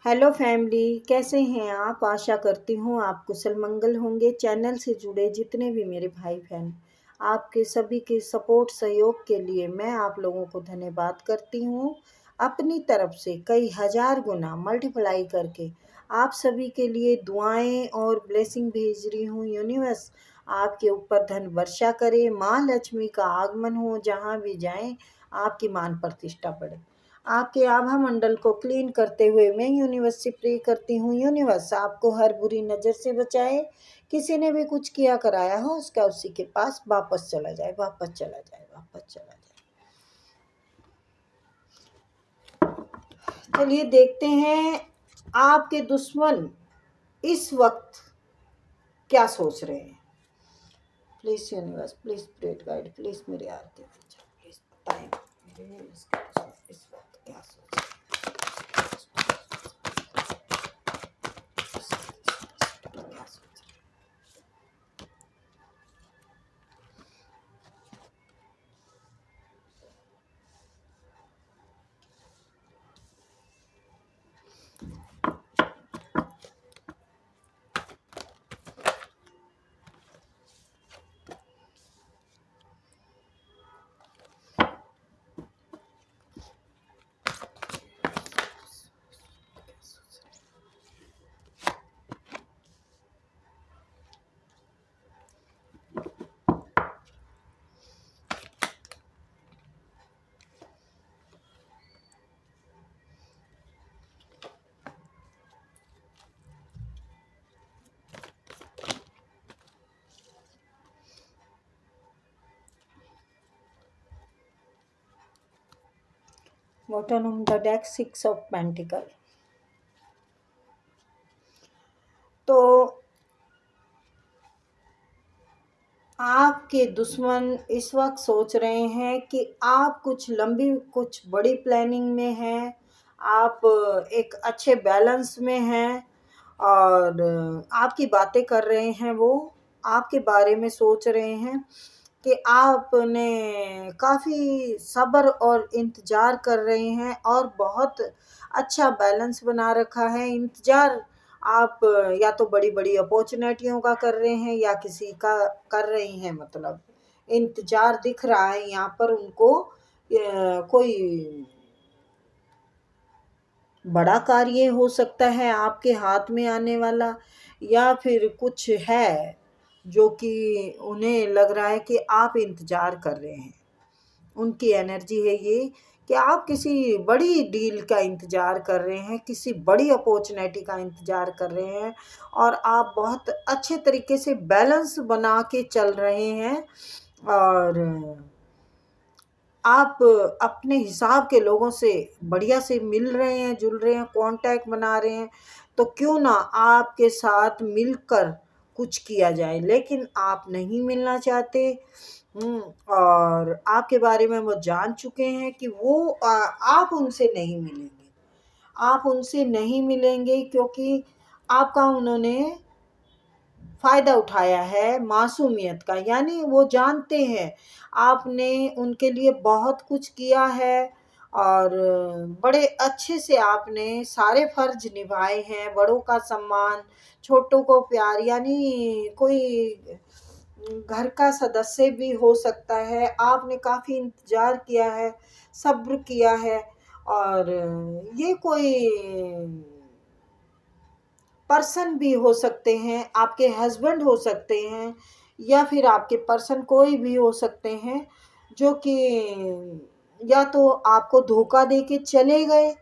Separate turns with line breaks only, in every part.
Hello family, कैसे हैं आप। आशा करती हूँ आप कुशल मंगल होंगे। चैनल से जुड़े जितने भी मेरे भाई बहन, आपके सभी के सपोर्ट सहयोग के लिए मैं आप लोगों को धन्यवाद करती हूँ। अपनी तरफ से कई हजार गुना मल्टीप्लाई करके आप सभी के लिए दुआएं और ब्लेसिंग भेज रही हूँ। यूनिवर्स आपके ऊपर धन वर्षा करे, माँ लक्ष्मी का आगमन हो, जहाँ भी जाएं आपकी मान प्रतिष्ठा बढ़े। आपके आभा मंडल को क्लीन करते हुए मैं यूनिवर्स से प्रे करती हूँ। यूनिवर्स आपको हर बुरी नज़र से बचाए। किसी ने भी कुछ किया कराया हो उसका उसी के पास वापस चला जाए, वापस चला जाए, वापस चला जाए। चलिए देखते हैं आपके दुश्मन इस वक्त क्या सोच रहे हैं। Please universe, please spirit guide, please मेरे आरती प्लीज बताएं मेरे इसके दुश्मन इस वक्त क्या सोच रहे हैं। Bottom of the deck, 6 of Pentacle। तो आपके दुश्मन इस वक्त सोच रहे हैं कि आप कुछ बड़ी प्लानिंग में हैं, आप एक अच्छे बैलेंस में हैं और आपकी बातें कर रहे हैं। वो आपके बारे में सोच रहे हैं कि आपने काफ़ी सब्र और इंतज़ार कर रहे हैं और बहुत अच्छा बैलेंस बना रखा है। इंतज़ार आप या तो बड़ी बड़ी अपॉर्चुनिटियों का कर रहे हैं या किसी का कर रही हैं। मतलब इंतज़ार दिख रहा है यहाँ पर उनको कोई बड़ा कार्य हो सकता है आपके हाथ में आने वाला, या फिर कुछ है जो कि उन्हें लग रहा है कि आप इंतज़ार कर रहे हैं। उनकी एनर्जी है ये कि आप किसी बड़ी डील का इंतज़ार कर रहे हैं, किसी बड़ी अपॉर्चुनिटी का इंतज़ार कर रहे हैं और आप बहुत अच्छे तरीके से बैलेंस बना के चल रहे हैं और आप अपने हिसाब के लोगों से बढ़िया से मिल रहे हैं, जुल रहे हैं, कांटेक्ट बना रहे हैं। तो क्यों ना आपके साथ मिलकर कुछ किया जाए, लेकिन आप नहीं मिलना चाहते। और आपके बारे में वो जान चुके हैं कि वो आप उनसे नहीं मिलेंगे। आप उनसे नहीं मिलेंगे क्योंकि आपका उन्होंने फ़ायदा उठाया है मासूमियत का। यानी वो जानते हैं आपने उनके लिए बहुत कुछ किया है और बड़े अच्छे से आपने सारे फ़र्ज़ निभाए हैं। बड़ों का सम्मान, छोटों को प्यार, यानी कोई घर का सदस्य भी हो सकता है। आपने काफ़ी इंतज़ार किया है, सब्र किया है और ये कोई पर्सन भी हो सकते हैं, आपके हस्बैंड हो सकते हैं या फिर आपके पर्सन कोई भी हो सकते हैं जो कि या तो आपको धोखा दे के चले गए,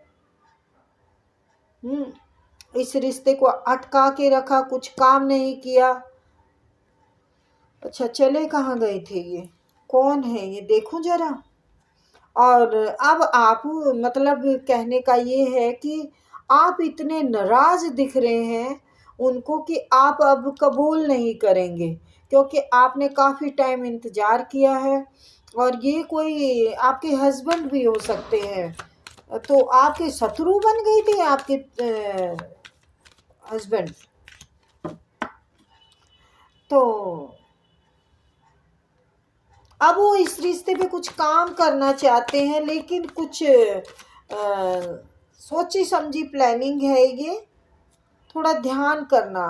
इस रिश्ते को अटका के रखा, कुछ काम नहीं किया। अच्छा, चले कहाँ गए थे ये, कौन है ये, देखूं जरा। और अब आप मतलब कहने का ये है कि आप इतने नाराज दिख रहे हैं उनको कि आप अब कबूल नहीं करेंगे क्योंकि आपने काफ़ी टाइम इंतज़ार किया है। और ये कोई आपके हस्बैंड भी हो सकते हैं, तो आपके शत्रु बन गए थे आपके हस्बैंड। तो अब वो इस रिश्ते पे कुछ काम करना चाहते हैं, लेकिन कुछ सोची समझी प्लानिंग है ये, थोड़ा ध्यान करना।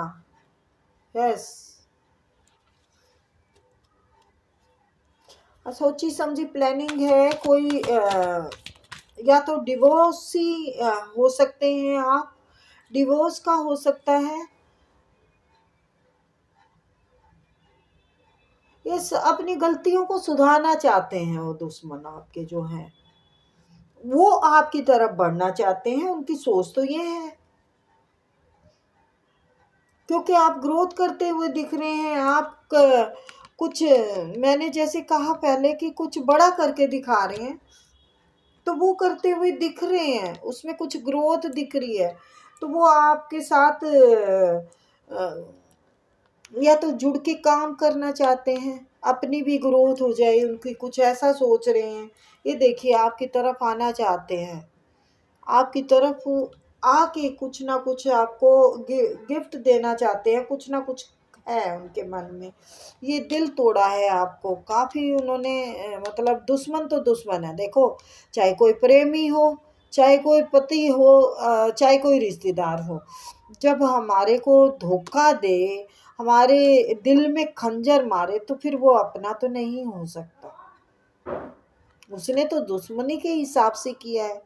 यस, सोची समझी प्लानिंग है। कोई या तो डिवोर्स ही हो सकते हैं आप, डिवोर्स का हो सकता है। यस, अपनी गलतियों को सुधारना चाहते हैं वो दुश्मन आपके जो हैं, वो आपकी तरफ बढ़ना चाहते हैं, उनकी सोच तो ये है। क्योंकि आप ग्रोथ करते हुए दिख रहे हैं, आप कुछ, मैंने जैसे कहा पहले कि कुछ बड़ा करके दिखा रहे हैं, तो वो करते हुए दिख रहे हैं, उसमें कुछ ग्रोथ दिख रही है। तो वो आपके साथ या तो जुड़ के काम करना चाहते हैं, अपनी भी ग्रोथ हो जाए उनकी, कुछ ऐसा सोच रहे हैं। ये देखिए आपकी तरफ आना चाहते हैं, आपकी तरफ आके कुछ ना कुछ आपको गिफ्ट देना चाहते हैं, कुछ ना कुछ है उनके मन में। ये दिल तोड़ा है आपको काफ़ी उन्होंने, मतलब दुश्मन तो दुश्मन है देखो, चाहे कोई प्रेमी हो, चाहे कोई पति हो, चाहे कोई रिश्तेदार हो। जब हमारे को धोखा दे, हमारे दिल में खंजर मारे, तो फिर वो अपना तो नहीं हो सकता। उसने तो दुश्मनी के हिसाब से किया है।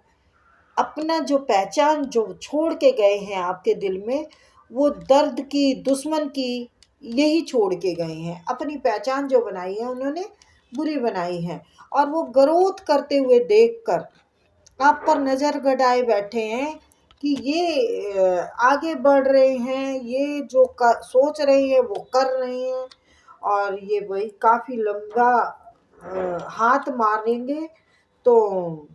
अपना जो पहचान जो छोड़ के गए हैं आपके दिल में, वो दर्द की, दुश्मन की, यही छोड़ के गए हैं। अपनी पहचान जो बनाई है उन्होंने, बुरी बनाई है। और वो ग्रोथ करते हुए देखकर आप पर नज़र गड़ाए बैठे हैं कि ये आगे बढ़ रहे हैं, ये जो सोच रहे हैं वो कर रहे हैं। और ये वही काफ़ी लंबा हाथ मारेंगे। तो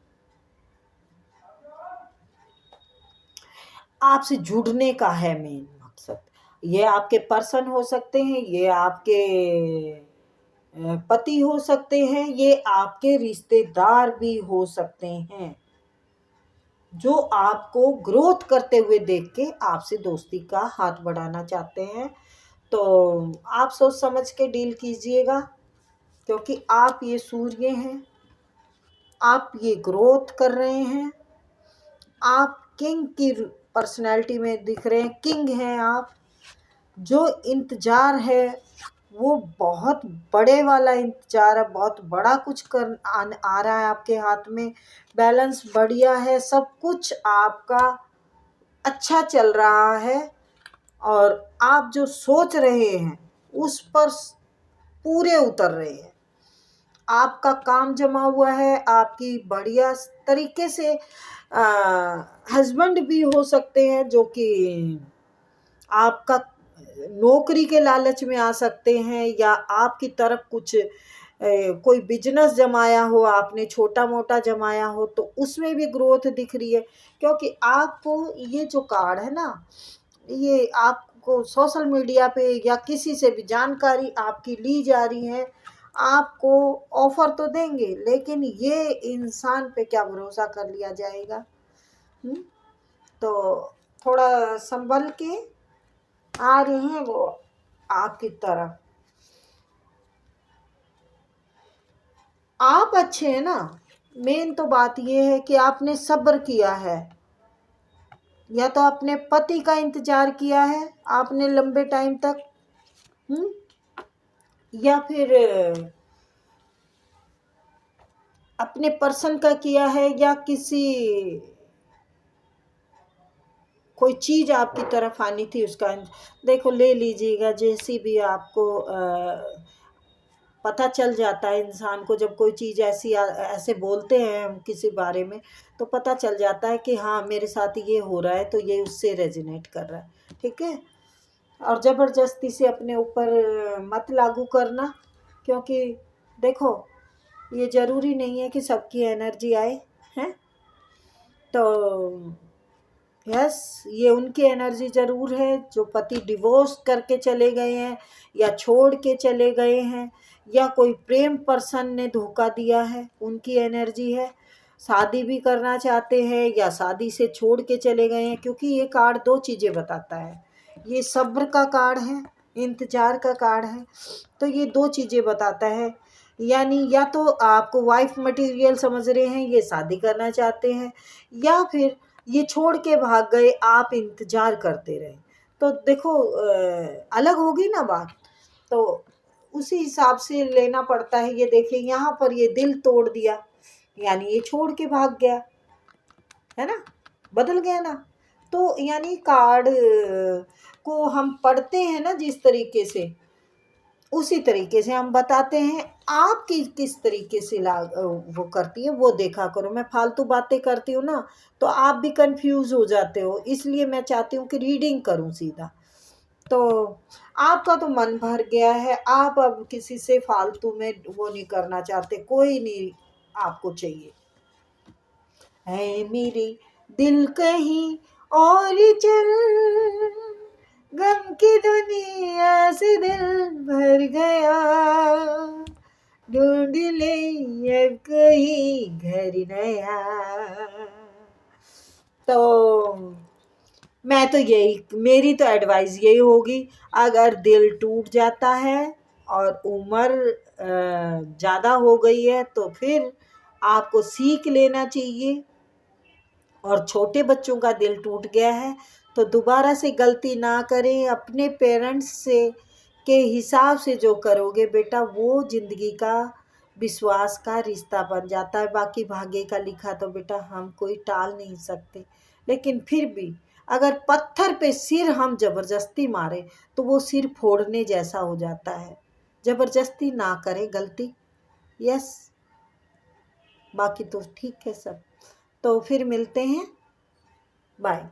आपसे जुड़ने का है मेन मकसद। ये आपके पर्सन हो सकते हैं, ये आपके पति हो सकते हैं, ये आपके रिश्तेदार भी हो सकते हैं, जो आपको ग्रोथ करते हुए देख के आपसे दोस्ती का हाथ बढ़ाना चाहते हैं। तो आप सोच समझ के डील कीजिएगा, क्योंकि आप ये सूर्य हैं, आप ये ग्रोथ कर रहे हैं, आप किंग की पर्सनैलिटी में दिख रहे हैं, किंग हैं आप। जो इंतज़ार है वो बहुत बड़े वाला इंतज़ार है, बहुत बड़ा कुछ आ रहा है आपके हाथ में। बैलेंस बढ़िया है, सब कुछ आपका अच्छा चल रहा है। और आप जो सोच रहे हैं उस पर पूरे उतर रहे हैं। आपका काम जमा हुआ है, आपकी बढ़िया तरीके से हस्बैंड भी हो सकते हैं, जो कि आपका नौकरी के लालच में आ सकते हैं, या आपकी तरफ कुछ कोई बिजनेस जमाया हो आपने, छोटा मोटा जमाया हो, तो उसमें भी ग्रोथ दिख रही है। क्योंकि आपको ये जो कार्ड है ना, ये आपको सोशल मीडिया पे या किसी से भी जानकारी आपकी ली जा रही है, आपको ऑफर तो देंगे, लेकिन ये इंसान पे क्या भरोसा कर लिया जाएगा। तो थोड़ा संभल के आ रहे हैं वो आपकी तरफ। आप अच्छे हैं ना, मेन तो बात ये है कि आपने सब्र किया है, या तो अपने पति का इंतजार किया है आपने लंबे टाइम तक, या फिर अपने पर्सन का किया है, या किसी कोई चीज़ आपकी तरफ आनी थी उसका। देखो ले लीजिएगा, जैसी भी आपको पता चल जाता है इंसान को, जब कोई चीज़ ऐसी ऐसे बोलते हैं हम किसी बारे में, तो पता चल जाता है कि हाँ मेरे साथ ये हो रहा है, तो ये उससे रेजोनेट कर रहा है। ठीक है, और ज़बरदस्ती से अपने ऊपर मत लागू करना, क्योंकि देखो ये ज़रूरी नहीं है कि सबकी एनर्जी आए हैं। तो यस, ये उनकी एनर्जी ज़रूर है जो पति डिवोर्स करके चले गए हैं, या छोड़ के चले गए हैं, या कोई प्रेम पर्सन ने धोखा दिया है, उनकी एनर्जी है। शादी भी करना चाहते हैं या शादी से छोड़ के चले गए हैं, क्योंकि ये कार्ड दो चीज़ें बताता है। ये सब्र का कार्ड है, इंतज़ार का कार्ड है। तो ये दो चीज़ें बताता है, यानी या तो आपको वाइफ मटेरियल समझ रहे हैं, ये शादी करना चाहते हैं, या फिर ये छोड़ के भाग गए, आप इंतज़ार करते रहे, तो देखो अलग होगी ना बात। तो उसी हिसाब से लेना पड़ता है। ये देखिए यहाँ पर ये दिल तोड़ दिया, यानी ये छोड़ के भाग गया, है ना, बदल गया ना। तो यानी कार्ड को हम पढ़ते हैं ना जिस तरीके से, उसी तरीके से हम बताते हैं। आप किस तरीके से वो करती है वो देखा करो। मैं फालतू बातें करती हूँ ना तो आप भी कंफ्यूज हो जाते हो, इसलिए मैं चाहती हूँ कि रीडिंग करूँ सीधा। तो आपका तो मन भर गया है, आप अब किसी से फालतू में वो नहीं करना चाहते, कोई नहीं आपको चाहिए। है मेरे दिल कहीं और चल, गम की दुनिया से दिल भर गया, ढूंढ ले अब कहीं घर नया। तो मैं तो यही, मेरी तो एडवाइस यही होगी, अगर दिल टूट जाता है और उम्र ज़्यादा हो गई है तो फिर आपको सीख लेना चाहिए। और छोटे बच्चों का दिल टूट गया है तो दोबारा से गलती ना करें। अपने पेरेंट्स से के हिसाब से जो करोगे बेटा, वो ज़िंदगी का विश्वास का रिश्ता बन जाता है। बाकी भाग्य का लिखा तो बेटा हम कोई टाल नहीं सकते, लेकिन फिर भी अगर पत्थर पे सिर हम ज़बरदस्ती मारे तो वो सिर फोड़ने जैसा हो जाता है। ज़बरदस्ती ना करें गलती। यस, बाकी तो ठीक है सब। तो फिर मिलते हैं, बाय।